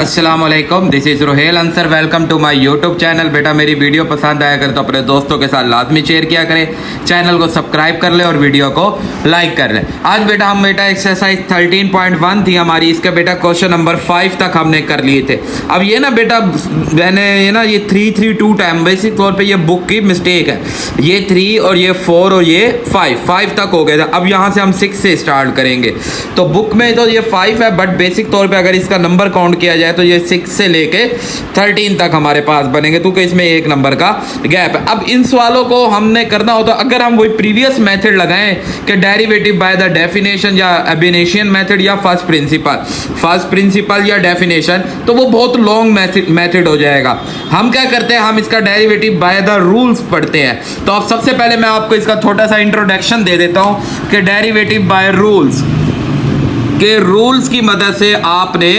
अस्सलाम वालेकुम, this is Rohail Ansar. Welcome to my YouTube channel. बेटा मेरी वीडियो पसंद आया करे तो अपने दोस्तों के साथ लाजमी शेयर किया करें, चैनल को सब्सक्राइब कर ले और वीडियो को लाइक कर ले। आज हम एक्सरसाइज 13.1 थी हमारी, इसका बेटा क्वेश्चन नंबर 5 तक हमने कर लिए थे। अब ये ना बेटा मैंने ये 3-3-2 टाइम बेसिक तौर पर ये बुक की मिस्टेक है। ये 3 और ये 4 और ये 5 तक हो गया था। अब यहाँ से हम 6 से स्टार्ट करेंगे। तो बुक में तो ये 5 है, बट बेसिक तौर पर अगर इसका नंबर काउंट किया जाए तो ये 6 से लेके 13 तक हमारे पास बनेंगे, तो इसमें एक नंबर का गैप है। अब इन सवालों को हमने करना होता, अगर हम वही प्रीवियस मेथड लगाएं कि डेरिवेटिव बाय द डेफिनेशन या एबिनेशियन मेथड या फर्स्ट प्रिंसिपल या डेफिनेशन, तो वो बहुत लॉन्ग मेथड हो जाएगा। हम क्या करते हैं, हम इसका डेरिवेटिव बाय द रूल्स पढ़ते हैं। तो अब सबसे पहले मैं आपको इसका छोटा सा इंट्रोडक्शन दे देता हूं कि डेरिवेटिव बाय रूल्स के रूल्स की मदद से आपने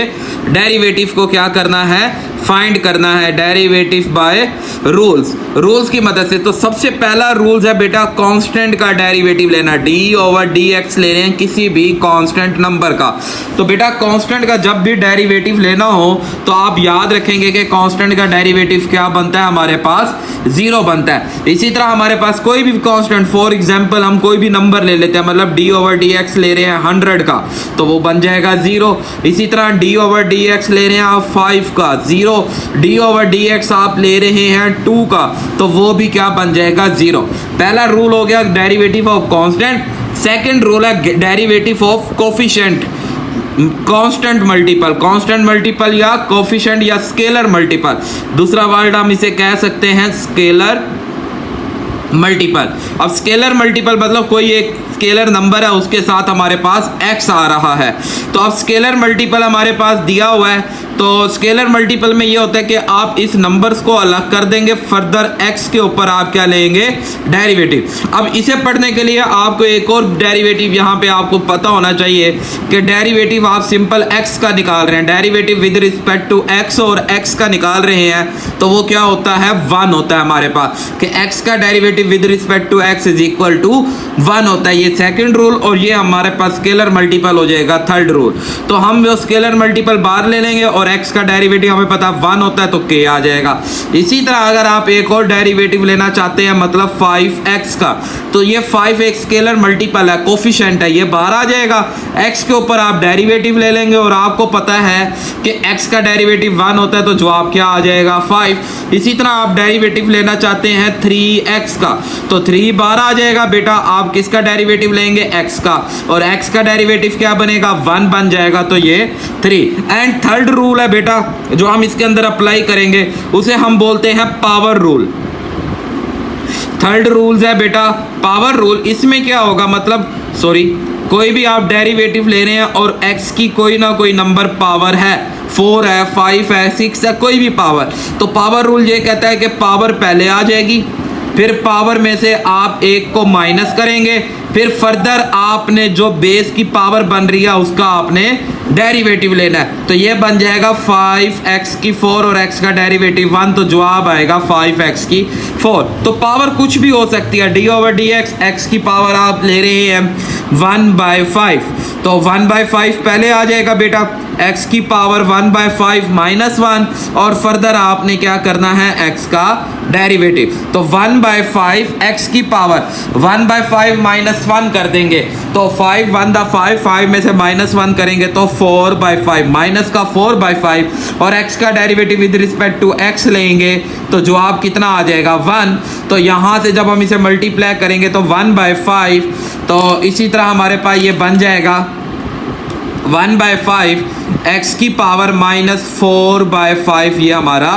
डेरिवेटिव को क्या करना है, फाइंड करना है। डेरिवेटिव बाय रूल्स की मदद से। तो सबसे पहला रूल्स है बेटा कांस्टेंट का डेरिवेटिव लेना। d/dx ले रहे हैं किसी भी कांस्टेंट नंबर का। तो बेटा कांस्टेंट का जब भी डेरिवेटिव लेना हो तो आप याद रखेंगे कि कांस्टेंट का डेरिवेटिव क्या बनता है, हमारे पास 0 बनता है। इसी तरह हमारे पास कोई भी कांस्टेंट, फॉर एग्जांपल हम कोई भी नंबर ले लेते हैं, मतलब d/dx ले रहे हैं 100 का, तो वो बन जाएगा 0। इसी तरह d/dx ले रहे हैं आप 5 का, 0। d/dx आप ले रहे हैं 2 का, तो वो भी क्या बन जाएगा, 0। पहला रूल हो गया derivative of constant. Second rule है derivative of coefficient, constant multiple या कोफिशिएंट या स्केलर मल्टीपल। दूसरा वर्ड हम इसे कह सकते हैं स्केलर मल्टीपल। अब स्केलर मल्टीपल मतलब कोई एक स्केलर नंबर है, उसके साथ हमारे पास x आ रहा है। तो अब स्केलर मल्टीपल हमारे पास दिया हुआ है, तो स्केलर मल्टीपल में ये होता है कि आप इस नंबर्स को अलग कर देंगे, फर्दर x के ऊपर आप क्या लेंगे, डेरिवेटिव। अब इसे पढ़ने के लिए आपको एक और डेरिवेटिव यहाँ पे आपको पता होना चाहिए कि डेरिवेटिव आप सिंपल x का निकाल रहे हैं, derivative with respect to x और x का निकाल रहे हैं, तो वो क्या होता है, 1 होता है हमारे पास, कि x का derivative with respect to x is equal to 1 होता है। ये सेकंड रूल, और ये हमारे पास स्केलर मल्टीपल हो जाएगा थर्ड रूल। तो हम वो स्केलर मल्टीपल बाहर ले लेंगे और x का डेरिवेटिव हमें पता 1 होता है, तो k आ जाएगा। इसी तरह अगर आप एक और डेरिवेटिव लेना चाहते हैं, मतलब 5x का, तो ये 5 एक स्केलर मल्टीपल है, कोफिशिएंट है, ये बाहर आ जाएगा। x के ऊपर आप डेरिवेटिव ले लेंगे और आपको पता है कि x का डेरिवेटिव 1 होता है, तो जवाब क्या आ जाएगा, 5। इसी तरह आप डेरिवेटिव लेना चाहते हैं 3x का, तो 3 बाहर आ जाएगा बेटा। आप किसका डेरिवेटिव लेंगे, x का, और x का डेरिवेटिव क्या बनेगा, 1 बन जाएगा, तो ये 3। एंड थर्ड रूल है बेटा जो हम इसके अंदर अप्लाई करेंगे, उसे हम बोलते हैं पावर रूल। थर्ड रूल्स है बेटा पावर रूल। इसमें क्या होगा, मतलब कोई भी आप डेरिवेटिव ले रहे हैं और x की कोई ना कोई नंबर पावर है, 4 है, 5 है, 6 है, कोई भी पावर, तो पावर रूल ये कहता है कि पावर पहले आ जाएगी, फिर पावर में से आप एक को माइनस करेंगे, फिर फर्दर आपने जो बेस की पावर बन रही है उसका आपने डेरिवेटिव लेना है। तो ये बन जाएगा 5x की 4 और x का डेरिवेटिव 1, तो जवाब आएगा 5x की 4। तो पावर कुछ भी हो सकती है, d/dx, x की पावर आप ले रहे हैं 1/5, तो 1/5 पहले आ जाएगा बेटा, x की पावर 1/5 -1, और फर्दर आपने क्या करना है, x का डेरिवेटिव। तो 1/5 x की पावर 1/5 -1 कर देंगे, तो 5 1 5 में से -1 करेंगे तो 4/5, माइनस का 4/5, और x का derivative with respect to x लेंगे, तो जवाब कितना आ जाएगा, 1। तो यहाँ से जब हम इसे मल्टीप्लाई करेंगे तो 1/5, तो इसी तरह हमारे पास ये बन जाएगा 1/5 x की पावर -4/5, ये हमारा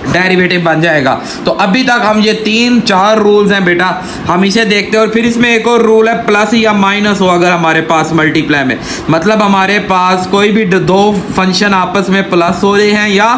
डेरिवेटिव बन जाएगा। तो अभी तक हम ये 3-4 रूल्स हैं बेटा, हम इसे देखते हैं। और फिर इसमें एक और रूल है, प्लस या माइनस हो अगर हमारे पास मल्टीप्लाई में, मतलब हमारे पास कोई भी दो फंक्शन आपस में प्लस हो रहे हैं या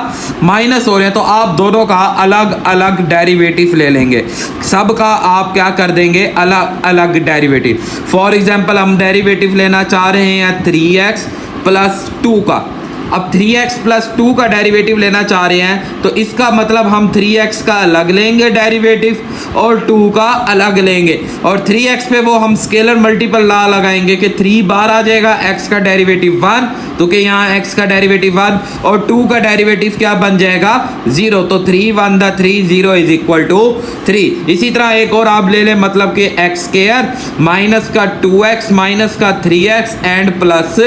माइनस हो रहे हैं, तो आप दोनों का अलग अलग डेरिवेटिव ले लेंगे, सब का आप क्या कर देंगे, अलग अलग डेरिवेटिव। फॉर एग्जाम्पल हम डेरिवेटिव लेना चाह रहे हैं 3x + 2 का, अब 3x प्लस 2 का डेरिवेटिव लेना चाह रहे हैं तो इसका मतलब हम 3x का अलग लेंगे डेरिवेटिव और 2 का अलग लेंगे, और 3x पे वो हम स्केलर मल्टीपल ला लगाएंगे कि 3 बार आ जाएगा x का डेरिवेटिव 1, तो कि यहाँ x का डेरिवेटिव 1 और 2 का डेरिवेटिव क्या बन जाएगा 0, तो 3 1 द 3 0 इज इक्वल टू 3। इसी तरह एक और आप ले लें, मतलब कि एक्स स्क्वायर माइनस का 2x माइनस का 3x एंड प्लस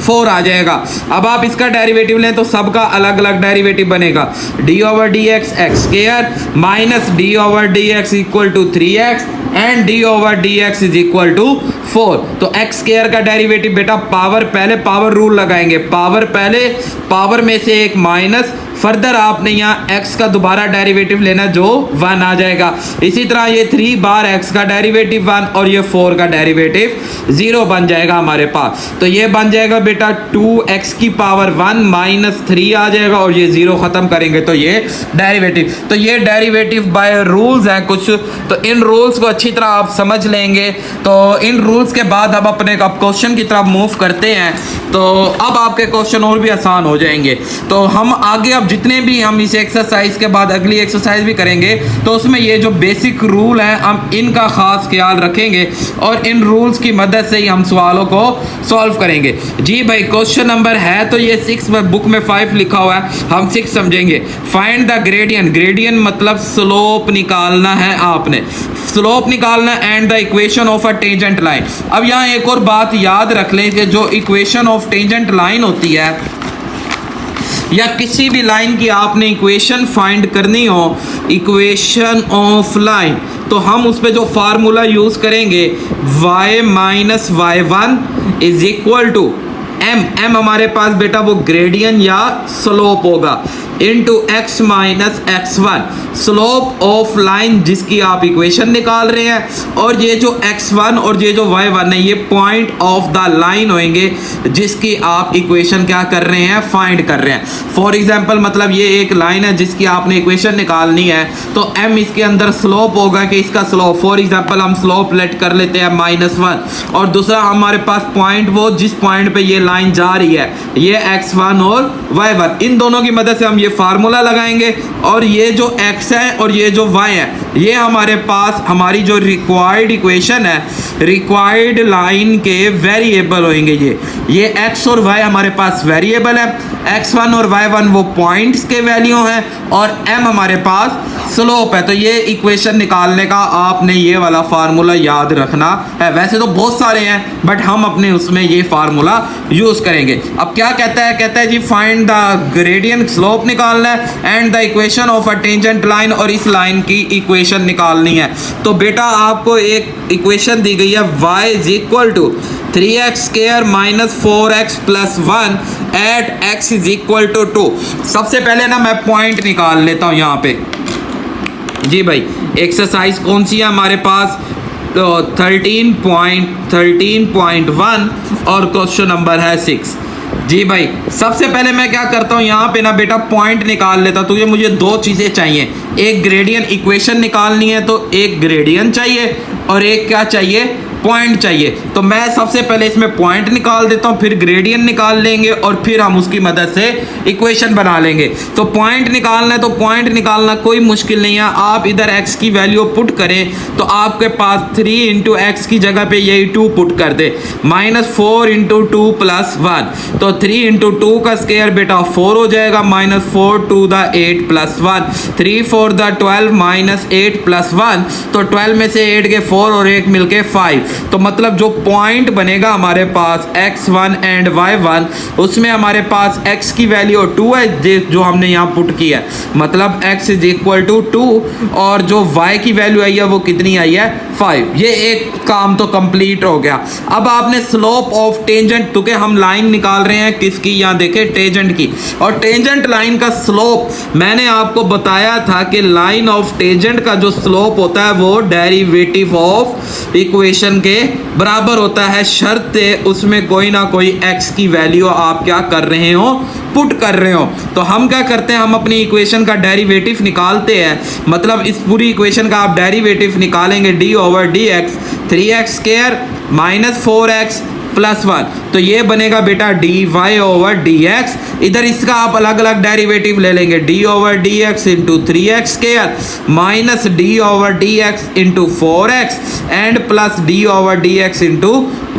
4 आ जाएगा। अब आप इसका डेरिवेटिव लें तो सबका अलग अलग डेरिवेटिव बनेगा, d over d x x square minus d over d x equal to 3x and d over d x is equal to 4। तो एक्स स्क्वायर का डेरिवेटिव बेटा पावर पहले पावर रूल लगाएंगे, पावर पहले, पावर में से एक माइनस, फर्दर आपने यहाँ x का दोबारा डेरिवेटिव लेना जो 1 आ जाएगा। इसी तरह ये 3 बार x का डेरिवेटिव 1 और ये 4 का डेरिवेटिव 0 बन जाएगा हमारे पास। तो ये बन जाएगा बेटा 2x की पावर 1 माइनस 3 आ जाएगा और ये 0 खत्म करेंगे तो ये डेरिवेटिव। तो ये डेरिवेटिव बाय रूल्स हैं कुछ, तो इन रूल्स को अच्छी तरह आप समझ लेंगे। तो इन रूल्स के बाद हम अपने क्वेश्चन की तरफ मूव करते हैं, तो अब आपके क्वेश्चन और भी आसान हो जाएंगे। तो हम आगे अब जितने भी हम इस एक्सरसाइज के बाद अगली एक्सरसाइज भी करेंगे तो उसमें ये जो बेसिक रूल हैं हम इनका खास ख्याल रखेंगे और इन रूल्स की मदद से ही हम सवालों को सॉल्व करेंगे। जी भाई क्वेश्चन नंबर है तो ये 6 में, बुक में 5 लिखा हुआ है, हम 6 समझेंगे। फाइंड द ग्रेडियंट, ग्रेडियंट मतलब स्लोप निकालना है, आपने स्लोप निकालना and the equation of a tangent line. अब यहाँ एक और बात याद रख लें कि जो इक्वेशन ऑफ टेंजेंट लाइन होती है या किसी भी लाइन की आपने इक्वेशन फाइंड करनी हो, इक्वेशन ऑफ लाइन, तो हम उस पर जो फार्मूला यूज करेंगे y minus y1 is equal to m, m हमारे पास बेटा वो ग्रेडियंट या स्लोप होगा, into x minus x1, slope of line जिसकी आप इक्वेशन निकाल रहे हैं, और ये जो x1 और ये जो y1 है ये पॉइंट ऑफ द लाइन होंगे जिसकी आप इक्वेशन क्या कर रहे हैं, फाइंड कर रहे हैं। फॉर एग्जांपल मतलब ये एक लाइन है जिसकी आपने इक्वेशन निकालनी है, तो m इसके अंदर स्लोप होगा कि इसका स्लोप, फॉर एग्जांपल हम स्लोप लेट कर लेते हैं -1, और दूसरा हमारे पास पॉइंट वो जिस पॉइंट पे ये लाइन जा रही है ये x1 और y1, इन दोनों की मदद से हम ये फार्मूला लगाएंगे, और ये जो x है और ये जो y है ये हमारे पास हमारी जो रिक्वायर्ड इक्वेशन है, रिक्वायर्ड लाइन के वेरिएबल होंगे। ये x और y हमारे पास वेरिएबल है, x1 और y1 वो पॉइंट्स के वैल्यू हैं और m हमारे पास स्लोप है। तो ये इक्वेशन निकालने का आपने ये वाला फार्मूला याद रखना है। वैसे तो बहुत सारे हैं बट हम अपने उसमें ये फार्मूला यूज करेंगे। अब क्या कहता है जी फाइंड द ग्रेडियंट, स्लोप निकालना है and the equation of a tangent line, और इस लाइन की इक्वेशन निकालनी है। तो बेटा आपको एक इक्वेशन दी गई है y is equal to 3x square minus 4x plus 1 at x is equal to 2। सबसे पहले ना मैं पॉइंट निकाल लेता हूँ यहाँ पे। जी भाई एक्सरसाइज कौन सी है हमारे पास, तो 13.1 और क्वेश्चन नंबर है 6। जी भाई सबसे पहले मैं क्या करता हूँ यहाँ पे ना बेटा पॉइंट निकाल लेता हूँ। तो ये मुझे दो चीज़ें चाहिए, एक ग्रेडियंट इक्वेशन निकालनी है तो एक ग्रेडियंट चाहिए और एक क्या चाहिए, पॉइंट चाहिए। तो मैं सबसे पहले इसमें पॉइंट निकाल देता हूँ, फिर ग्रेडियंट निकाल लेंगे और फिर हम उसकी मदद से इक्वेशन बना लेंगे। तो पॉइंट निकालना है तो पॉइंट निकालना कोई मुश्किल नहीं है, आप इधर x की वैल्यू पुट करें तो आपके पास 3 इंटू एक्स की जगह पे यही 2 पुट कर दे, -4 इंटू 2 प्लस 1, तो 3 इंटू 2 का स्क्वायर बेटा 4 हो जाएगा, -4 to the 8 plus 1, 3 4 the 12 minus 8 plus 1, तो 12 में से 8 के 4 और 1 मिलके 5। तो मतलब जो पॉइंट बनेगा हमारे पास x1 एंड y1 उसमें हमारे पास x की वैल्यू 2 है जो हमने यहाँ पुट किया है, मतलब x इज इक्वल टू 2, और जो y की वैल्यू आई है वो कितनी आई है 5। ये एक काम तो कंप्लीट हो गया। अब आपने स्लोप ऑफ टेंजेंट, तो हम लाइन निकाल रहे हैं किसकी, यहाँ देखे टेंजेंट की, और टेंजेंट लाइन का स्लोप मैंने आपको बताया था कि लाइन ऑफ टेंजेंट का जो स्लोप होता है वो डेरिवेटिव ऑफ इक्वेशन के बराबर होता है, शर्त उसमें कोई ना कोई x की वैल्यू आप क्या कर रहे हो, पुट कर रहे हो। तो हम क्या करते हैं, हम अपनी इक्वेशन का डेरिवेटिव निकालते हैं, मतलब इस पूरी इक्वेशन का आप डेरिवेटिव निकालेंगे d over d x, 3x square minus 4x plus 1, तो ये बनेगा बेटा d y over d x. इधर इसका आप अलग अलग डेरिवेटिव ले लेंगे, d over d x into 3x square minus d over d x into 4x and plus d over d x into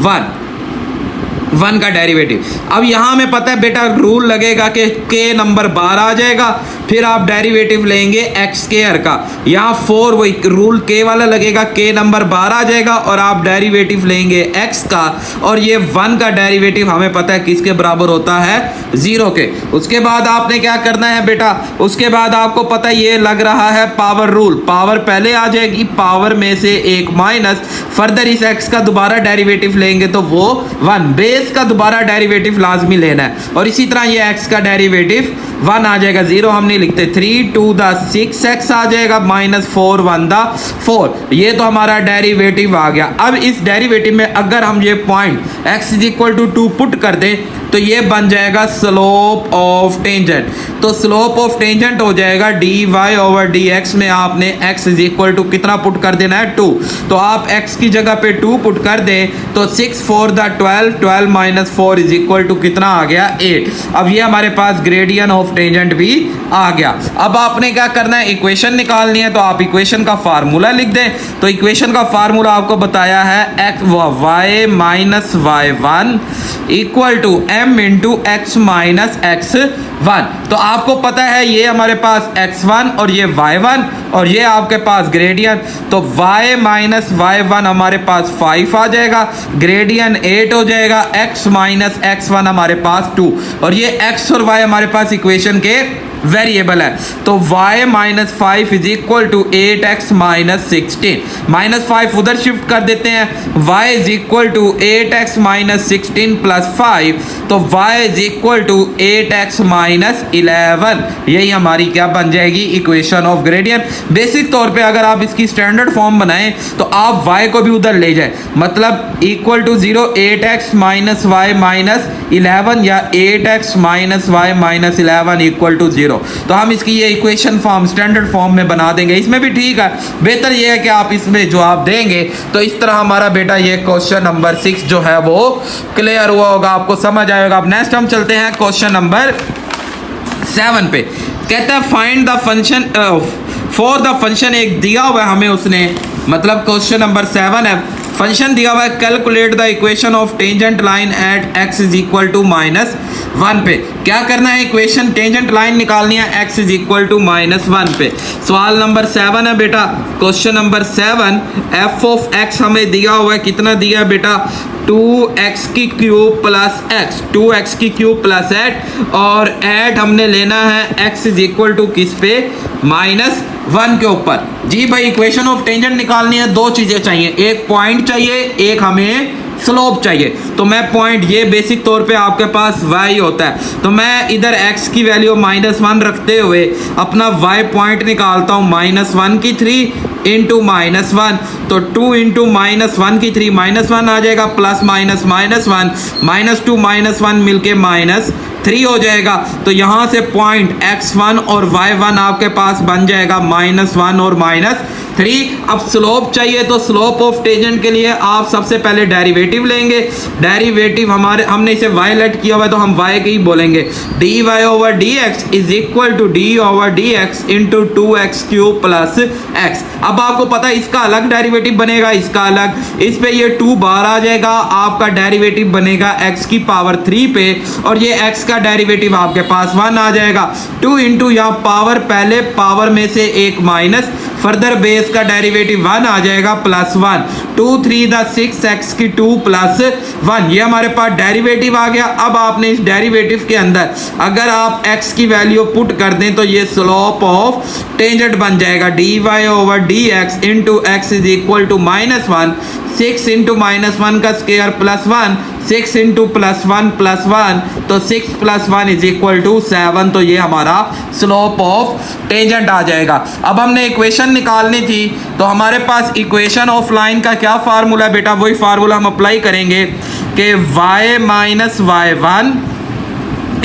1 का डेरिवेटिव। अब यहाँ हमें पता है बेटा रूल लगेगा कि k नंबर बार आ जाएगा, फिर आप डेरिवेटिव लेंगे एक्स स्क्वायर का, यहाँ 4 वही रूल k वाला लगेगा, k नंबर बार आ जाएगा और आप डेरिवेटिव लेंगे x का, और ये 1 का डेरिवेटिव हमें पता है किसके बराबर होता है 0 के। उसके बाद आपने क्या करना है बेटा, उसके बाद आपको पता है ये लग रहा है पावर रूल, पावर पहले आ जाएगी, पावर में से एक माइनस, फर्दर इस x का दोबारा डेरिवेटिव लेंगे तो वो 1, बेस का दोबारा डेरिवेटिव लाजमी लेना है, और इसी तरह ये x का डेरिवेटिव 1 आ जाएगा, 0 हम नहीं लिखते, 3 2 द 6x आ जाएगा माइनस 4 1 द 4, ये तो हमारा डेरिवेटिव आ गया। अब इस डेरिवेटिव में अगर हम ये point x is equal to 2 put कर दें तो ये बन जाएगा स्लोप ऑफ टेंजेंट, तो स्लोप ऑफ टेंजेंट हो जाएगा d y over d x में आपने x इज इक्वल टू कितना पुट कर देना है 2, तो आप x की जगह पे 2 पुट कर दें तो 6 4 the 12, 12 minus 4 is equal to कितना आ गया 8। अब ये हमारे पास ग्रेडियंट ऑफ टेंजेंट भी आ गया। अब आपने क्या करना है, इक्वेशन निकालनी है, तो आप इक्वेशन का फार्मूला लिख दें। तो इक्वेशन का फार्मूला आपको बताया है x y minus y1 equal to m into x minus x1। तो आपको पता है ये हमारे पास x1 और ये y1 और ये आपके पास ग्रेडियंट, तो y माइनस y1 हमारे पास 5 आ जाएगा, ग्रेडियंट 8 हो जाएगा, x माइनस x1 हमारे पास 2, और ये x और y हमारे पास इक्वेशन के वेरिएबल है, तो y minus 5 is equal to 8x minus 16, minus 5 उधर शिफ्ट कर देते हैं, y is equal to 8x minus 16 plus 5, तो y is equal to 8x minus 11, यही हमारी क्या बन जाएगी इक्वेशन ऑफ ग्रेडियंट। बेसिक तौर पे अगर आप इसकी स्टैंडर्ड फॉर्म बनाएं तो आप y को भी उधर ले जाएं, मतलब equal to 0 8x minus y minus 11 या 8x minus y minus 11 equal to 0, तो हम इसकी ये इक्वेशन फॉर्म स्टैंडर्ड फॉर्म में बना देंगे। इसमें भी ठीक है, बेहतर ये है कि आप इसमें जवाब देंगे तो इस तरह हमारा बेटा ये क्वेश्चन नंबर 6 जो है वो क्लियर हुआ होगा, आपको समझ आएगा। अब नेक्स्ट हम चलते हैं क्वेश्चन नंबर 7 पे। कहता है find the function for the function, एक दिया हुआ है हमें उसने, मतलब क्वेश्चन नंबर 7 है, फंक्शन दिया हुआ है calculate the equation of tangent line at x is equal to minus 1 पे। क्या करना है, इक्वेशन टेंजेंट लाइन निकालनी है x is equal to minus 1 पे। सवाल नंबर 7 है बेटा, question number 7, f of x हमें दिया हुआ है, कितना दिया है बेटा 2x की क्यूब प्लस x, 2x की क्यूब प्लस 8, और ऐड हमने लेना है x इज इक्वल टू किस पे माइनस 1 के ऊपर। जी भाई इक्वेशन ऑफ टेंजेंट निकालनी है, दो चीजें चाहिए, एक पॉइंट चाहिए, एक हमें स्लोप चाहिए। तो मैं पॉइंट, ये बेसिक तौर पे आपके पास y होता है, तो मैं इधर x की वैल्यू माइनस 1 रखते हुए अपना y पॉइंट निकालता हूँ माइनस 1 की 3 इंटू माइनस 1, तो 2 इंटू माइनस 1 की 3 माइनस 1 आ जाएगा, plus minus minus 1 minus 2 minus 1 मिलके माइनस 3 हो जाएगा। तो यहाँ से पॉइंट x1 और y1 आपके पास बन जाएगा माइनस 1 और माइनस 3। अब स्लोप चाहिए, तो स्लोप ऑफ टेंजेंट के लिए आप सबसे पहले डेरिवेटिव लेंगे, डेरिवेटिव हमने इसे y लेट किया हुआ है तो हम y के ही बोलेंगे, d y over d x is equal to d over d x into 2x cube plus x। अब आपको पता है इसका अलग डेरिवेटिव बनेगा, इसका अलग, इस पे ये 2 बार आ जाएगा, आपका डेरिवेटिव बनेगा x की पावर 3 पे, और ये x का डेरिवेटिव आपके पास 1 आ जाएगा। 2 इंटू यहाँ पावर, पहले पावर में से एक माइनस, फर्दर बेस का डेरिवेटिव 1 आ जाएगा प्लस 1, 2 3 द 6x की 2 प्लस 1, ये हमारे पास डेरिवेटिव आ गया। अब आपने इस डेरिवेटिव के अंदर अगर आप x की वैल्यू पुट कर दें तो ये स्लोप ऑफ टेंजेंट बन जाएगा, d y over d x into x is equal to minus 1, 6 into minus 1 का square plus 1, 6 into plus 1 plus 1, तो 6 प्लस 1 इज इक्वल टू 7, तो ये हमारा स्लोप ऑफ टेंजेंट आ जाएगा। अब हमने इक्वेशन निकालनी थी, तो हमारे पास इक्वेशन ऑफ लाइन का क्या फार्मूला है बेटा, वही फार्मूला हम अप्लाई करेंगे कि y minus y1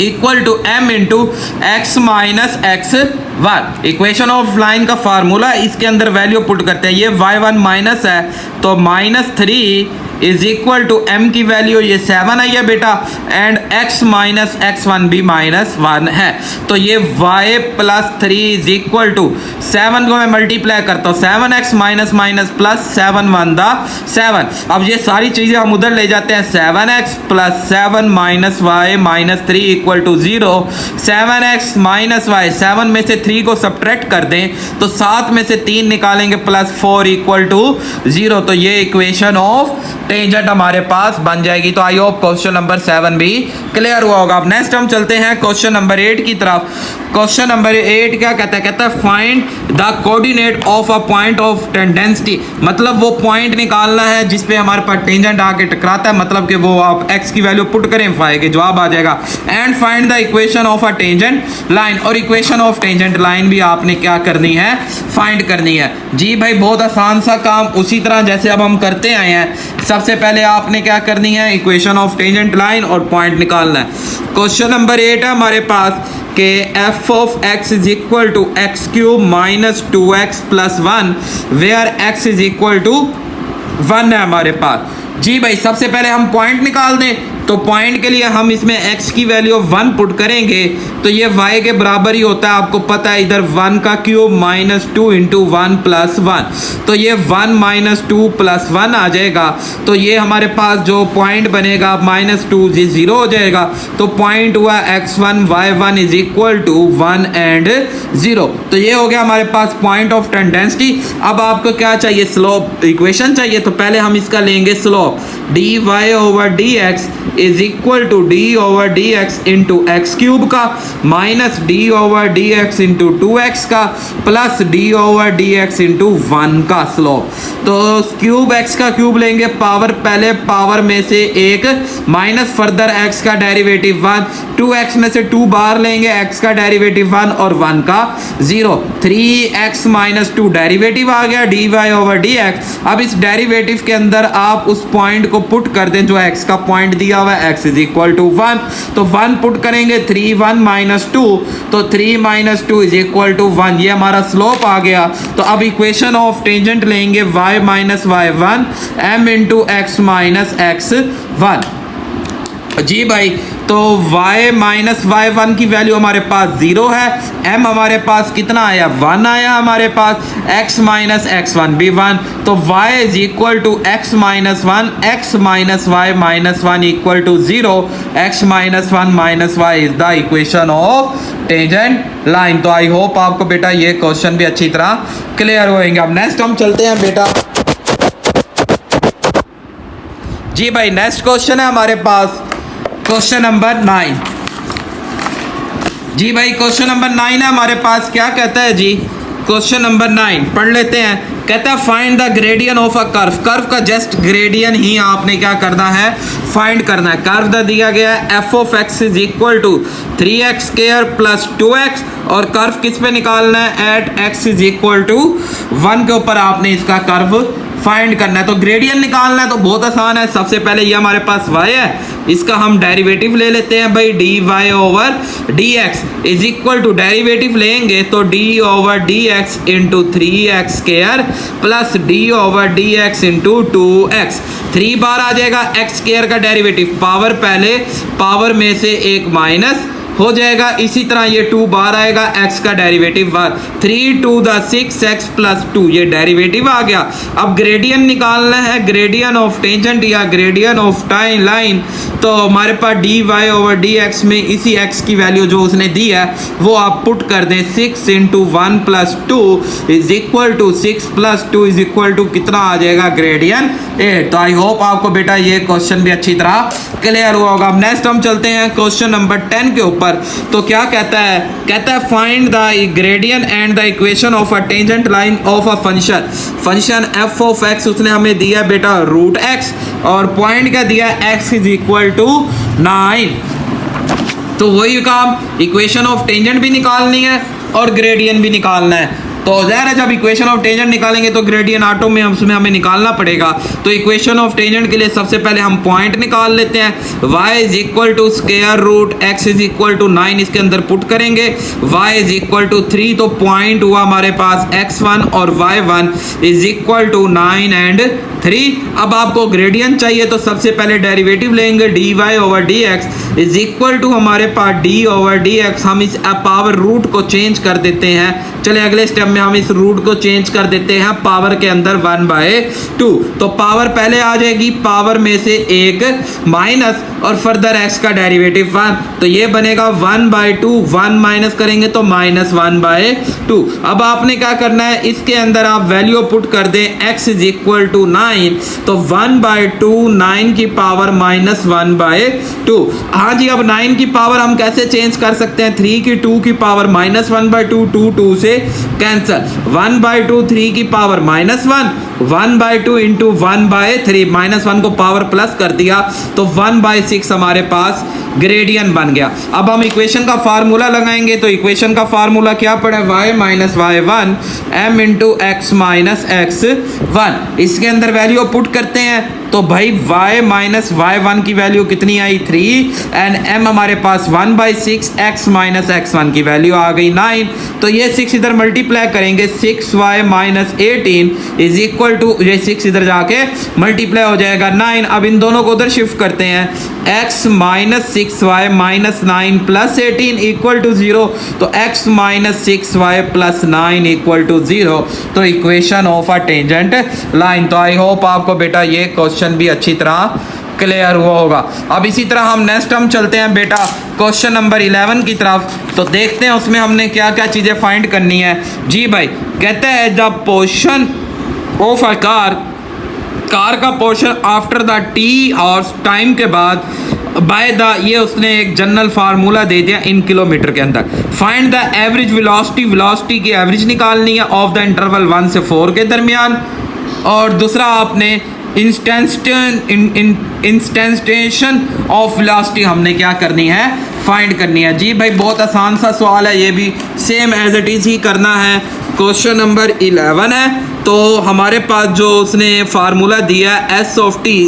equal to m into x minus x1। Equation of line का फार्मूला, इसके अंदर वैल्यू पुट करते हैं, ये y1 माइनस है तो minus 3 is equal to m की वैल्यू ये 7 आई है बेटा, एंड x माइनस x1 भी -1 है। तो ये y plus 3 is equal to 7 को मैं मल्टीप्लाई करता हूँ, 7x माइनस माइनस प्लस 7 1 दा 7। अब ये सारी चीजें हम उधर ले जाते हैं, 7x plus 7 minus y minus 3 equal to 0। 7x minus y, 7 में से 3 को सब्ट्रैक्ट कर दें तो 7 में से 3 निकालेंगे प्लस 4 इक्वल टू 0। तो ये इक्वेशन ऑफ टेंजेंट हमारे पास बन जाएगी। तो आई होप क्वेश्चन नंबर 7 भी क्लियर हुआ होगा। अब नेक्स्ट हम चलते हैं क्वेश्चन नंबर 8 की तरफ। क्वेश्चन नंबर 8 क्या कहता है? कहता है find the coordinate of a point of tendency, मतलब वो पॉइंट निकालना है जिस पे हमारे पास टेंजेंट आके टकराता है, मतलब कि वो आप x की वैल्यू पुट करें, फाई के जवाब आ जाएगा। And find the equation of a tangent line, और इक्वेशन ऑफ टेंजेंट लाइन भी आपने क्या करनी है? फाइंड करनी है। जी भाई बहुत आसान सा काम, उसी तरह जैसे अब हम करते आए हैं। सबसे पहले आपने क्या करनी है? इक्वेशन ऑफ टेंजेंट लाइन और पॉइंट निकालना है। क्वेश्चन नंबर 8 है हमारे पास कि f of x is equal to x cube minus 2x plus 1 where x is equal to 1 है हमारे पास। जी भाई सबसे पहले हम पॉइंट निकाल दें, तो पॉइंट के लिए हम इसमें x की वैल्यू 1 पुट करेंगे तो ये y के बराबर ही होता है, आपको पता है इधर 1 का क्यूब माइनस 2 इंटू 1 प्लस 1, तो ये 1 माइनस 2 प्लस 1 आ जाएगा। तो ये हमारे पास जो पॉइंट बनेगा माइनस 2 ये 0 हो जाएगा। तो पॉइंट हुआ x1 y1 is equal to 1 and 0। तो ये हो गया हमारे पास पॉइंट ऑफ टेंडेंसी। अब आपको क्या चाहिए? स्लोप इक्वेशन चाहिए। तो पहले हम इसका लेंगे slope, dy over dx is equal to d over dx into x cube का minus d over dx into 2x का plus d over dx into 1 का स्लोप। तो क्यूब x का क्यूब लेंगे, पावर पहले पावर में से एक माइनस फर्दर x का डेरिवेटिव 1, 2x में से 2 बाहर लेंगे, x का डेरिवेटिव 1 और 1 का 0, 3x माइनस 2 डेरिवेटिव आ गया dy ओवर dx। अब इस डेरिवेटिव के अंदर आप उस पॉइंट को पुट कर दें जो x का पॉइंट दिया हुआ है, x इज इक्वल टू 1। तो 1 पुट करेंगे, 3 1 माइनस 2, तो 3 माइनस 2 इज इक्वल टू 1। ये हमारा स्लोप आ गया। तो अब इक्वेशन ऑफ टेंजेंट लेंगे y minus y1 m into x minus x1। जी भाई तो y माइनस y1 की वैल्यू हमारे पास 0 है, m हमारे पास कितना आया? 1 आया हमारे पास, x माइनस x1 भी 1। तो y is equal to x minus 1, x minus y minus 1 equal to 0, x minus 1 minus y is the equation of tangent line. तो आई होप आपको बेटा ये क्वेश्चन भी अच्छी तरह क्लियर होएंगे। अब नेक्स्ट हम चलते हैं बेटा। जी भाई नेक्स्ट क्वेश्चन है हमारे पास क्वेश्चन नंबर 9। जी भाई क्वेश्चन नंबर 9 है हमारे पास। क्या कहता है जी? क्वेश्चन नंबर 9 पढ़ लेते हैं। कहता है find the gradient of a curve, curve का जस्ट ग्रेडियंट ही आपने क्या करना है? फाइंड करना है। कर्व दा दिया गया है f of x is equal to 3x square plus 2x, और कर्व किस पे निकालना है? At x is equal to 1 के ऊपर आपने इसका कर्व फाइंड करना है। तो ग्रेडियंट निकालना है तो बहुत आसान है। सबसे पहले ये हमारे पास y है, इसका हम डेरिवेटिव ले लेते हैं भाई, dy over dx is equal to derivative लेंगे तो d over dx into 3x square plus d over dx into 2x, 3 बार आ जाएगा x स्क्वायर का डेरिवेटिव, पावर पहले पावर में से एक माइनस हो जाएगा। इसी तरह ये 2 बार आएगा, x का डेरिवेटिव 1, 3 2 द 6x प्लस 2, ये डेरिवेटिव आ गया। अब ग्रेडियंट निकालना है, ग्रेडियंट ऑफ टेंजेंट या ग्रेडियंट ऑफ टाइम लाइन। तो हमारे पास dy ओवर dx में इसी x की वैल्यू जो उसने दी है वो आप पुट कर दें, 6 into 1 plus 2 is equal to 6 plus 2 is equal to कितना आ जाएगा? ग्रेडियंट 8। तो आई होप आपको बेटा ये क्वेश्चन भी अच्छी तरह क्लियर हुआ होगा। अब नेक्स्ट हम चलते हैं क्वेश्चन नंबर 10 के ऊपर। तो क्या कहता है? कहता है find the gradient and the equation of a tangent line of a function, function f of x उसने हमें दिया बेटा रूट x, और पॉइंट क्या दिया? x is equal to 9। तो वही काम, इक्वेशन ऑफ टेंजेंट भी निकालनी है और ग्रेडियंट भी निकालना है। तो ज़ाहिर है जब इक्वेशन ऑफ टेंजेंट निकालेंगे तो ग्रेडियंट ऑटो में उसमें हमें निकालना पड़ेगा। तो इक्वेशन ऑफ टेंजेंट के लिए सबसे पहले हम पॉइंट निकाल लेते हैं। y is equal to square root x is equal to 9 इसके अंदर पुट करेंगे, y इज इक्वल टू 3 तो पॉइंट हुआ हमारे पास x1 और y1 is equal to 9 and 3। अब आपको ग्रेडियंट चाहिए तो सबसे पहले डेरिवेटिव लेंगे, dy over dx is equal to हमारे पास d ओवर dx। हम इस पावर रूट को चेंज कर देते हैं। चले अगले स्टेप में हम इस रूट को चेंज कर देते हैं पावर के अंदर 1/2। तो पावर पहले आ जाएगी, पावर में से एक माइनस और फर्दर x का डेरिवेटिव 1, तो ये बनेगा 1/2, 1 माइनस करेंगे तो -1/2। अब आपने क्या करना है, इसके अंदर आप वैल्यू पुट कर दें x इज इक्वल टू 9, तो 1/2 9 की पावर -1/2। हाँ जी, अब 9 की पावर हम कैसे चेंज कर सकते हैं, 3 की 2 की पावर -1/2, 2 2 से कैंसल, 1/2 3 की पावर -1, 1/2 इंटू 1/3, -1 को पावर प्लस कर दिया तो 1/6 हमारे पास ग्रेडियंट बन गया। अब हम इक्वेशन का फार्मूला लगाएंगे, तो इक्वेशन का फार्मूला क्या पड़ा, y minus y1 m into x minus x1। इसके अंदर वैल्यू पुट करते हैं तो भाई y माइनस y1 की वैल्यू कितनी आई 3 एंड m हमारे पास 1/6, x माइनस x1 की वैल्यू आ गई 9। तो ये 6 इधर मल्टीप्लाई करेंगे, 6y minus 18 is equal to, ये 6 इधर जाके मल्टीप्लाई हो जाएगा 9। अब इन दोनों को उधर शिफ्ट करते हैं, x minus 6y minus 9 plus 18 equal to 0, तो x minus 6y plus 9 equal to 0। तो equation of a tangent line. तो आई होप आपको बेटा ये क्वेश्चन भी अच्छी तरह क्लियर हुआ होगा। अब इसी तरह हम नेक्स्ट हम चलते हैं बेटा क्वेश्चन नंबर 11 की तरफ, तो देखते हैं उसमें हमने क्या क्या चीज़ें फाइंड करनी है। जी भाई कहते हैं the portion of a car का पोर्शन आफ्टर द टी और टाइम के बाद बाय द, ये उसने एक जनरल फार्मूला दे दिया इन किलोमीटर के अंदर। Find the average velocity, velocity की एवरेज निकालनी है ऑफ द इंटरवल 1 से 4 के दरमियान। और दूसरा आपने इंस्टेंटेशन ऑफ वेलोसिटी हमने क्या करनी है, फाइंड करनी है। जी भाई बहुत आसान सा सवाल है, ये भी सेम एज इट इज़ ही करना है। क्वेश्चन नंबर 11 है, तो हमारे पास जो उसने फार्मूला दिया है एस ऑफ टी,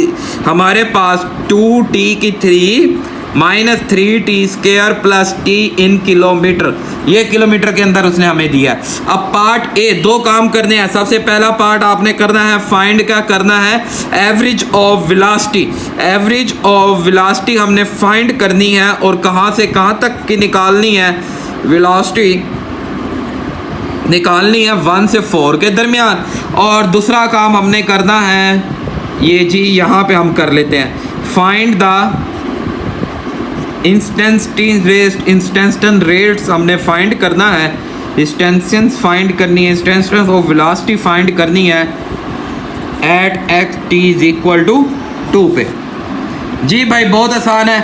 हमारे पास 2t की 3 minus 3t square plus t इन किलोमीटर, ये किलोमीटर के अंदर उसने हमें दिया। अब पार्ट ए, दो काम करने हैं। सबसे पहला पार्ट आपने करना है फाइंड, क्या करना है, average of velocity. Average of velocity हमने फाइंड करनी है और कहाँ से कहाँ तक की निकालनी है, वेलोसिटी निकालनी है 1 से 4 के दरमियान। और दूसरा काम हमने करना है, ये जी यहाँ पे हम कर लेते हैं, फाइंड द इंस्टेंटेनियस रेट्स हमने फाइंड करना है, इंस्टेंटेनियस फाइंड करनी है, इंस्टेंटेनियस ऑफ वेलोसिटी फाइंड करनी है at x t is equal to 2 पे। जी भाई बहुत आसान है,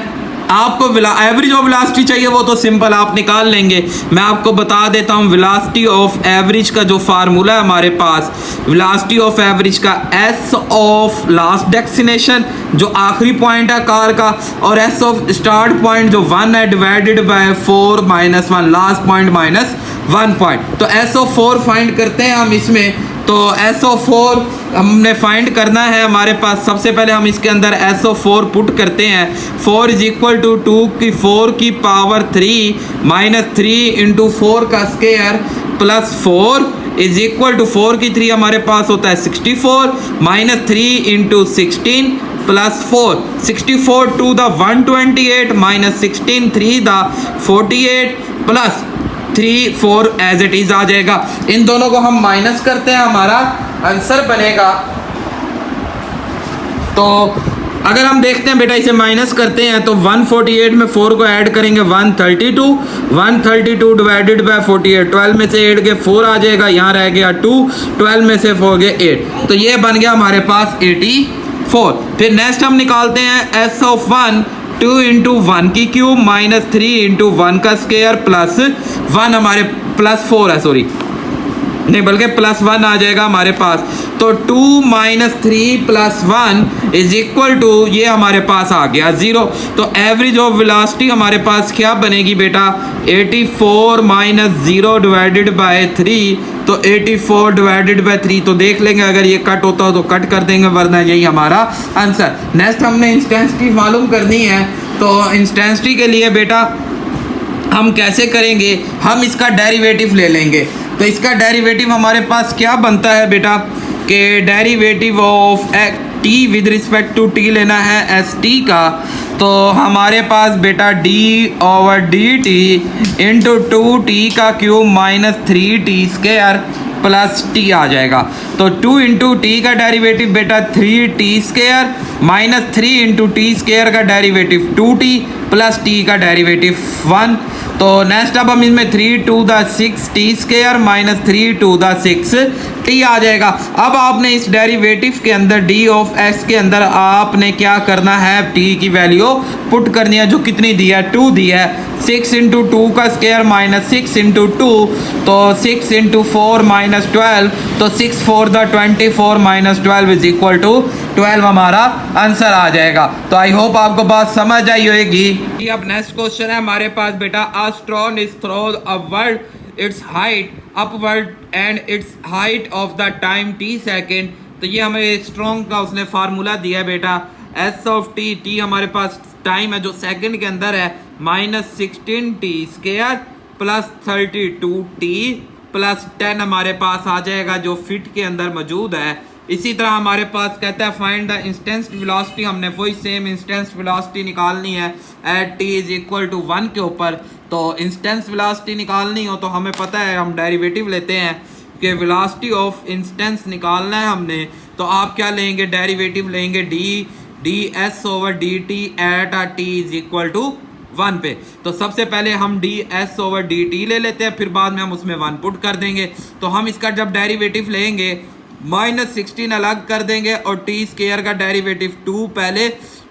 आपको एवरेज ऑफ वेलोसिटी चाहिए वो तो सिंपल आप निकाल लेंगे। मैं आपको बता देता हूँ वेलोसिटी ऑफ एवरेज का जो फार्मूला है हमारे पास, वेलोसिटी ऑफ एवरेज का s ऑफ लास्ट डेस्टिनेशन जो आखिरी पॉइंट है कार का, और s ऑफ स्टार्ट पॉइंट जो 1 है divided by 4 minus 1 last point minus 1 point. तो s ऑफ 4 फाइंड करते हैं हम इसमें। तो s ऑफ 4 हमने फाइंड करना है, हमारे पास सबसे पहले हम इसके अंदर s ऑफ 4 पुट करते हैं। 4 इज इक्वल टू 2 की 4 की पावर 3 माइनस 3 इंटू 4 का square plus 4 is equal to 4 की 3 हमारे पास होता है 64 minus 3 into 16 plus 4, 64 to the 128 minus 16 3 the 48 plus 3 4 as it is आ जाएगा। इन दोनों को हम माइनस करते हैं, हमारा आंसर बनेगा। तो अगर हम देखते हैं बेटा इसे माइनस करते हैं तो 148 में 4 को ऐड करेंगे 132, 132 डिवाइडेड बाय 48, 12 में से 8 के 4 आ जाएगा, यहाँ रह गया 2, 12 में से 4 गए 8, तो ये बन गया हमारे पास 84। फिर नेक्स्ट हम निकालते हैं एस ऑफ 1, 2 इंटू 1 की क्यूब माइनस 3 इंटू 1 का स्क्वायर प्लस 1 हमारे प्लस 4 है, सॉरी नहीं बल्कि +1 आ जाएगा हमारे पास। तो 2 - 3 + 1 इज इक्वल टू, ये हमारे पास आ गया 0। तो एवरेज ऑफ वेलोसिटी हमारे पास क्या बनेगी बेटा, 84 - 0 डिवाइडेड बाय 3, तो 84 डिवाइडेड बाय 3। तो देख लेंगे अगर ये कट होता हो तो कट कर देंगे, वरना यही हमारा आंसर। नेक्स्ट हमने इंस्टेंसिटी मालूम करनी है। तो इंस्टेंसिटी के लिए बेटा हम कैसे करेंगे, हम इसका डेरिवेटिव ले लेंगे। तो इसका डेरिवेटिव हमारे पास क्या बनता है बेटा, कि derivative of t with respect to t लेना है एस टी का। तो हमारे पास बेटा d/dt इंटू 2t का क्यूब -3t² प्लस टी आ जाएगा। तो 2 इंटू टी का डेरिवेटिव बेटा 3t² -3 इंटू t² का डेरिवेटिव 2t प्लस टी का डेरिवेटिव 1। तो नेक्स्ट अब हम इसमें 3 × 6 t² -3 × 6 t आ जाएगा। अब आपने इस डेरिवेटिव के अंदर d ऑफ x के अंदर आपने क्या करना है, t की वैल्यू पुट करनी है, जो कितनी दी है, 2 दी है। 6 × 2 का स्क्वायर -6 × 2, तो 6 × 4 -12, तो 6 4 24 -12 इज इक्वल टू 12 हमारा आंसर आ जाएगा। तो आई होप आपको बात समझ आई होगी। अब नेक्स्ट क्वेश्चन है हमारे पास बेटा, a stone is throne upward it's height upward and it's height of the time t second. तो ये हमें स्ट्रॉन्ग का उसने फार्मूला दिया है बेटा, s ऑफ t हमारे पास टाइम है जो सेकंड के अंदर है, -16t² प्लस 32t प्लस 10 हमारे पास आ जाएगा जो फिट के अंदर मौजूद है। इसी तरह हमारे पास कहता है फाइंड द इंस्टेंस वेलोसिटी, हमने वही सेम इंस्टेंस वेलोसिटी निकालनी है at t is equal to 1 के ऊपर। तो इंस्टेंस वेलोसिटी निकालनी हो तो हमें पता है, हम डेरिवेटिव लेते हैं कि वेलोसिटी ऑफ इंस्टेंस निकालना है हमने। तो आप क्या लेंगे, डेरिवेटिव लेंगे ds/dt at t is equal to 1 पे। तो सबसे पहले हम ds/dt ले लेते हैं, फिर बाद में हम उसमें 1 पुट कर देंगे। तो हम इसका जब डेरिवेटिव लेंगे -16 अलग कर देंगे और t² का डेरिवेटिव 2 पहले,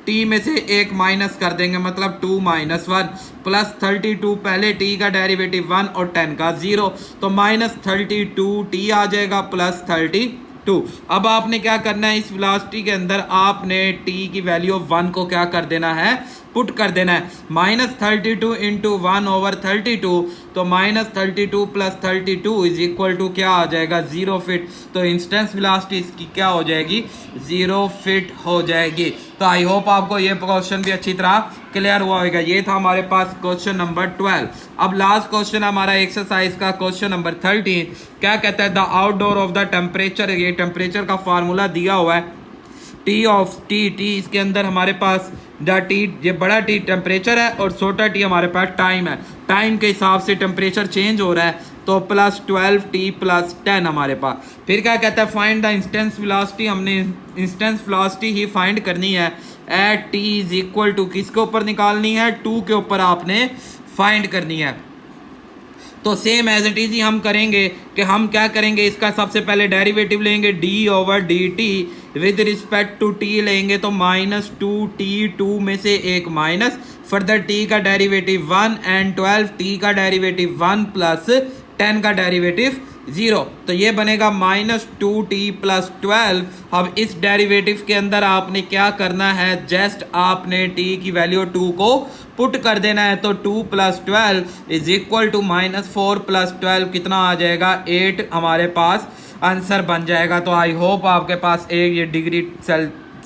t में से एक माइनस कर देंगे, मतलब 2 - 1 प्लस 32 पहले, t का डेरिवेटिव 1 और 10 का 0, तो -32t आ जाएगा प्लस 32। अब आपने क्या करना है, इस वेलोसिटी के अंदर आपने t की वैल्यू 1 को क्या कर देना है, पुट कर देना है। -32 इंटू 1/32, तो -32 प्लस 32 इज इक्वल टू क्या आ जाएगा, 0 फिट। तो इंस्टेंस वेलोसिटी इसकी क्या हो जाएगी, 0 फिट हो जाएगी। तो आई होप आपको ये क्वेश्चन भी अच्छी तरह क्लियर हुआ होगा। ये था हमारे पास क्वेश्चन नंबर 12। अब लास्ट क्वेश्चन हमारा एक्सरसाइज का क्वेश्चन नंबर 13। क्या कहता है, the outdoor of the temperature, ये टेम्परेचर का फार्मूला दिया हुआ है, टी ऑफ टी, इसके अंदर हमारे पास द टी, ये बड़ा टी टेम्परेचर है और छोटा टी हमारे पास टाइम है। टाइम के हिसाब से टेम्परेचर चेंज हो रहा है, तो +12t + 10 हमारे पास। फिर क्या कहता है, फाइंड द इंस्टेंस वेलोसिटी, हमने इंस्टेंस वेलोसिटी ही फाइंड करनी है at t is equal to, किसके ऊपर निकालनी है, 2 के ऊपर आपने फाइंड करनी है। तो सेम एज इट इज ही हम करेंगे कि हम क्या करेंगे, इसका सबसे पहले डेरिवेटिव लेंगे d/dt with respect to t लेंगे, तो -2t, 2 में से एक माइनस, फर्दर t का डेरिवेटिव 1 एंड 12t का डेरिवेटिव 1 प्लस 10 का डेरिवेटिव 0। तो ये बनेगा -2t + 12। अब इस डेरिवेटिव के अंदर आपने क्या करना है, जस्ट आपने t की वैल्यू 2 को पुट कर देना है। तो 2 + 12 इज इक्वल टू -4 + 12 कितना आ जाएगा, 8 हमारे पास आंसर बन जाएगा। तो आई होप आपके पास एक ये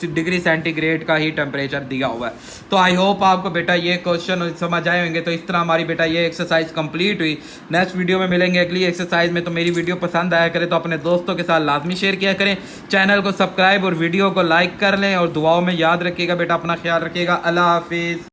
डिग्री सेंटीग्रेड का ही टेम्परेचर दिया हुआ है। तो आई होप आपको बेटा ये क्वेश्चन समझ आए होंगे। तो इस तरह हमारी बेटा ये एक्सरसाइज कंप्लीट हुई। नेक्स्ट वीडियो में मिलेंगे अगली एक्सरसाइज में। तो मेरी वीडियो पसंद आया करे तो अपने दोस्तों के साथ लाजमी शेयर किया करें, चैनल को सब्सक्राइब और वीडियो को लाइक कर लें, और दुआओं में याद रखिएगा बेटा, अपना ख्याल रखिएगा। अल्लाह हाफिज़।